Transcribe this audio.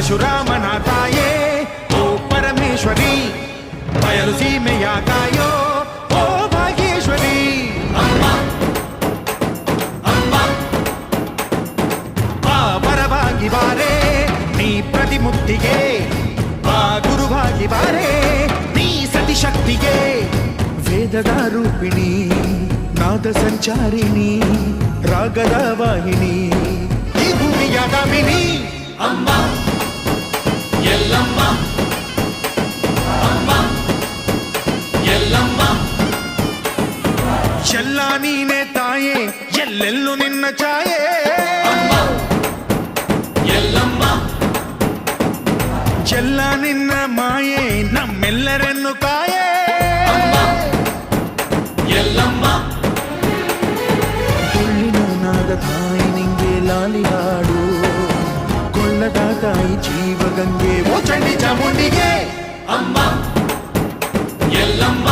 ಪರಶುರಾಮನ ತಾಯೇ ಓ ಪರಮೇಶ್ವರಿ, ಬಯಲು ಸೀಮೆಯ ಕಾಯೋ ಓ ಭಾಗ್ಯೇಶ್ವರಿ. ಅಮ್ಮ ಅಮ್ಮ ಬಾ ಪರವಾಗಿ ಬಾರೆ ನೀ ಪ್ರತಿಮುಕ್ತಿಗೆ, ಬಾ ಗುರುವಾಗಿ ಬಾರೆ ನೀ ಸತಿಶಕ್ತಿಗೆ. ವೇದದ ರೂಪಿಣಿ, ನಾದ ಸಂಚಾರಿಣಿ, ರಾಗದ ವಾಹಿನಿ, ಈ ಭೂಮಿಯ ದಾಮಿನಿ. ಅಮ್ಮ ಎಲ್ಲಮ್ಮ, ಅಮ್ಮ ಎಲ್ಲಮ್ಮ, ಎಲ್ಲ ನೀನೆ ತಾಯೇ, ಎಲ್ಲೆಲ್ಲೂ ನಿನ್ನ ಛಾಯೆ. ಅಮ್ಮ ಎಲ್ಲಮ್ಮ, ಎಲ್ಲ ನಿನ್ನ ಮಾಯೆ, ನಮ್ಮೆಲ್ಲರನ್ನು ಕಾಯೆ. ಅಮ್ಮ ಎಲ್ಲಮ್ಮ, ಕೊಳ್ಳಿನ ನಾದ ತಾಯಿ ನಿಂಗೆ ಲಾಲಿ ಹಾಡು, ಕೊಳ್ಳದ ತಾಯಿ ಜೀವಗಂಗೆ ಓ ಚಂಡಿ ಚಾಮುಂಡಿಗೆ. ಅಮ್ಮ ಎಲ್ಲಮ್ಮ.